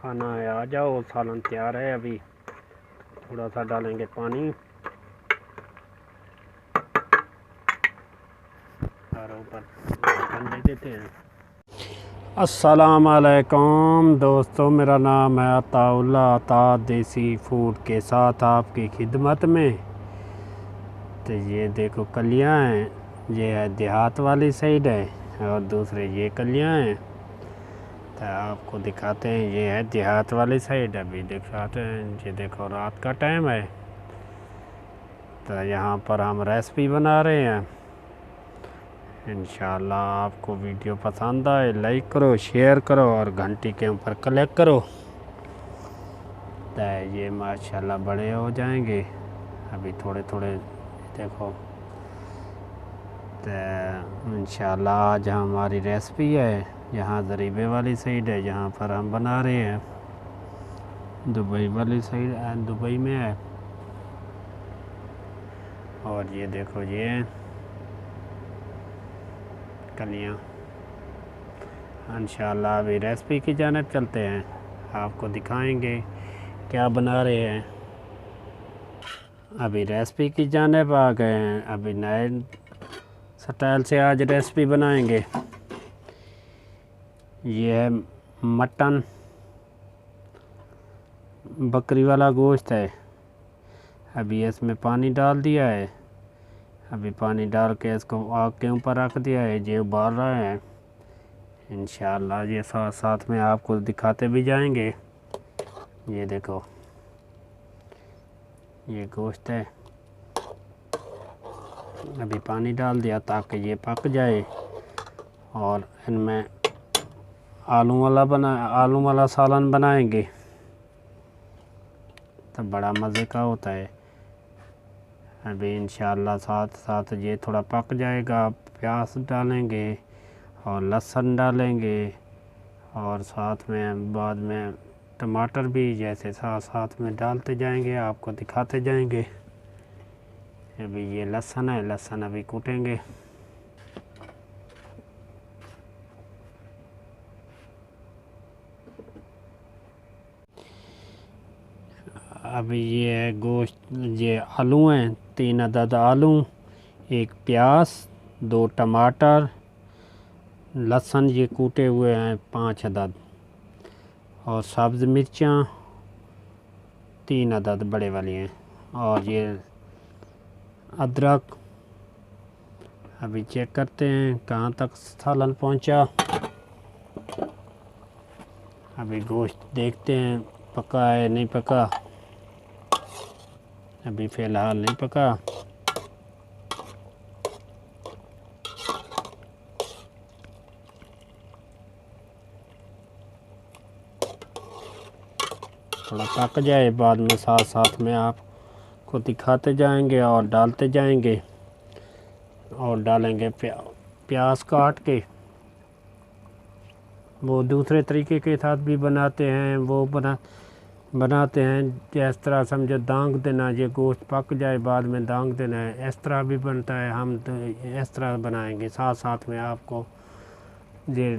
खाना है, आ जाओ। सालन तैयार है। अभी थोड़ा सा डालेंगे पानी और ऊपर ढक्कन दे देते हैं। अस्सलाम वालेकुम दोस्तों, मेरा नाम है अताउल्ला अता देसी फूड के साथ आपकी खिदमत में। तो ये देखो कलियाँ हैं, ये है देहात वाली साइड है और दूसरे ये कलियाँ हैं। तो आपको दिखाते हैं, ये है देहात वाली साइड। अभी दिखाते हैं, ये देखो रात का टाइम है। तो यहाँ पर हम रेसिपी बना रहे हैं। इंशाल्लाह आपको वीडियो पसंद आए, लाइक करो, शेयर करो और घंटी के ऊपर क्लिक करो। तो ये माशाल्लाह बड़े हो जाएंगे। अभी थोड़े थोड़े देखो। तो इंशाल्लाह आज हमारी रेसिपी है, यहाँ ज़रीबे वाली साइड है जहाँ पर हम बना रहे हैं। दुबई वाली साइड दुबई में है। और ये देखो ये कलियाँ। इंशाल्लाह अभी रेसिपी की जानिब चलते हैं, आपको दिखाएंगे क्या बना रहे हैं। अभी रेसिपी की जानिब आ गए हैं। अभी नए स्टाइल से आज रेसिपी बनाएंगे। ये है मटन, बकरी वाला गोश्त है। अभी इसमें पानी डाल दिया है। अभी पानी डाल के इसको आग के ऊपर रख दिया है, ये उबाल रहा है। इंशाल्लाह ये साथ साथ में आपको दिखाते भी जाएंगे। ये देखो ये गोश्त है। अभी पानी डाल दिया ताकि ये पक जाए। और इनमें आलू वाला सालन बनाएंगे तो बड़ा मज़े का होता है। अभी इंशाल्लाह साथ साथ ये थोड़ा पक जाएगा, प्याज डालेंगे और लहसुन डालेंगे और साथ में बाद में टमाटर भी जैसे साथ साथ में डालते जाएंगे, आपको दिखाते जाएंगे। अभी ये लहसुन है, लहसुन अभी कूटेंगे। अभी ये है गोश्त, ये आलू हैं, 3 अदद आलू, 1 प्याज, 2 टमाटर, लहसुन ये कूटे हुए हैं 5 अदद और सब्ज़ मिर्चाँ 3 अदद बड़े वाली हैं। और ये अदरक। अभी चेक करते हैं कहाँ तक सालन पहुँचा। अभी गोश्त देखते हैं पका है नहीं पका। अभी फ़िलहाल नहीं पका। थोड़ा पक जाए, बाद में साथ साथ में आपको दिखाते जाएंगे और डालते जाएंगे। और डालेंगे प्याज काट के। वो दूसरे तरीके के साथ भी बनाते हैं, वो बनाते हैं जिस तरह समझो दांग देना, ये गोश्त पक जाए बाद में दांग देना है, इस तरह भी बनता है। हम तो इस तरह बनाएंगे साथ साथ में आपको। ये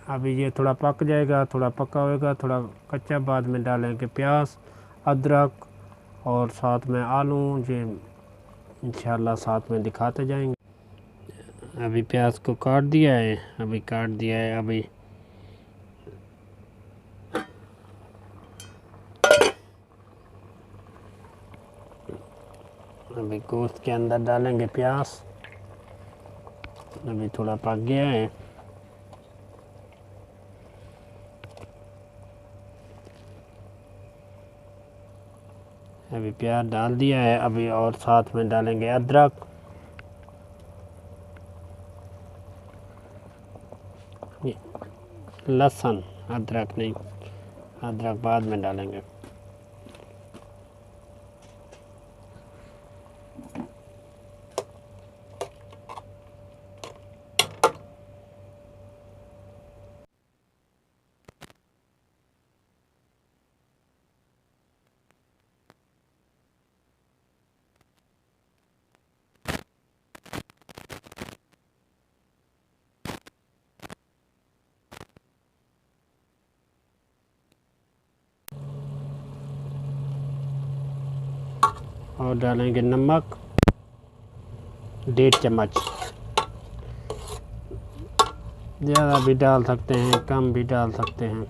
अभी ये थोड़ा पक जाएगा, थोड़ा पका होएगा, थोड़ा कच्चा, बाद में डालेंगे प्याज, अदरक और साथ में आलू। ये इंशाल्लाह साथ में दिखाते जाएंगे। अभी प्याज को काट दिया है, अभी काट दिया है। अभी गोश्त के अंदर डालेंगे प्याज। अभी थोड़ा पक गया है। अभी प्याज डाल दिया है। अभी और साथ में डालेंगे अदरक, लहसुन, अदरक नहीं, अदरक बाद में डालेंगे। और डालेंगे नमक 1.5 चम्मच। ज़्यादा भी डाल सकते हैं, कम भी डाल सकते हैं।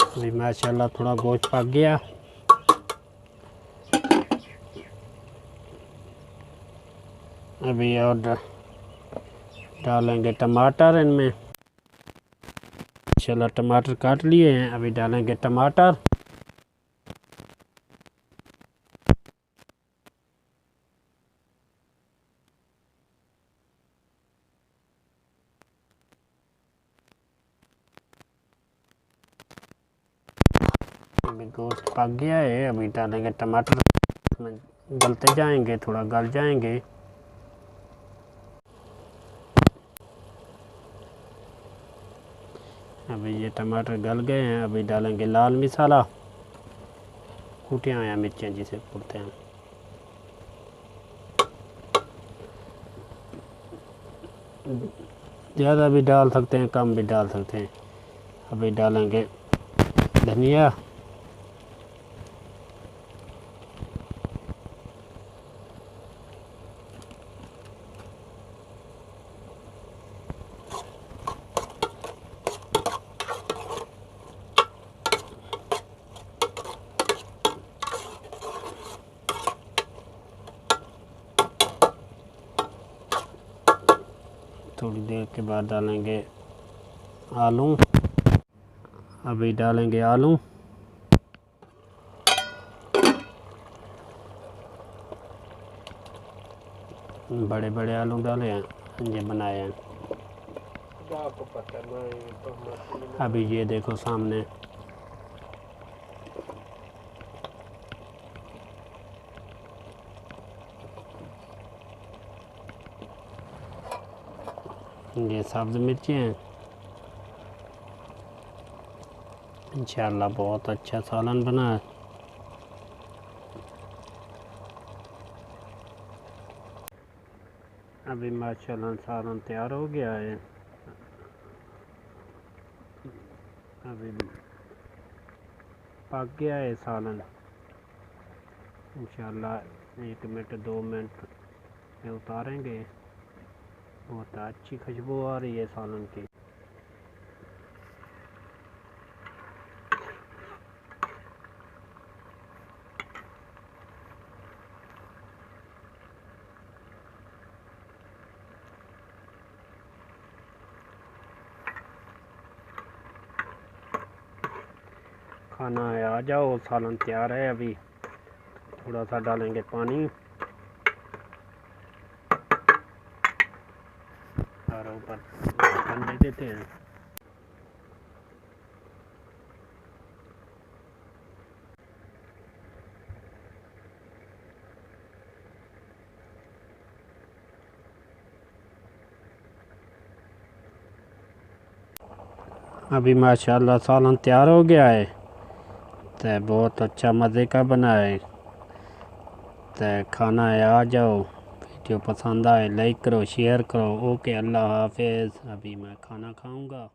अभी माशाल्लाह थोड़ा गोश्त पक गया। अभी और डालेंगे टमाटर इनमें। माशाल्लाह टमाटर काट लिए हैं, अभी डालेंगे टमाटर। अभी गोश्त पक गया है, अभी डालेंगे टमाटर। गलते जाएंगे, थोड़ा गल जाएंगे। अभी ये टमाटर गल गए हैं, अभी डालेंगे लाल मसाला, कूटिया हुआ मिर्चें जिसे बोलते हैं। ज़्यादा भी डाल सकते हैं, कम भी डाल सकते हैं। अभी डालेंगे धनिया, थोड़ी देर के बाद डालेंगे आलू। अभी डालेंगे आलू। बड़े बड़े आलू डाले हैं, ये बनाए हैं। अभी ये देखो सामने ये सब्ज़ मिर्ची हैं। इंशाल्लाह बहुत अच्छा सालन बना है। अभी माशाल्लाह सालन तैयार हो गया है। अभी पक गया है सालन। इंशाल्लाह 1 मिनट 2 मिनट में उतारेंगे। बहुत अच्छी खुशबू आ रही है सालन की। खाना है, आ जाओ, सालन तैयार है। अभी थोड़ा सा डालेंगे पानी और ऊपर ढक्कन दे देते हैं। अभी माशाल्लाह सालन तैयार हो गया है। तो बहुत अच्छा मज़े का बना है। तो खाना है, आ जाओ। वीडियो पसंद आए लाइक करो, शेयर करो। ओके, अल्लाह हाफिज़। अभी मैं खाना खाऊंगा।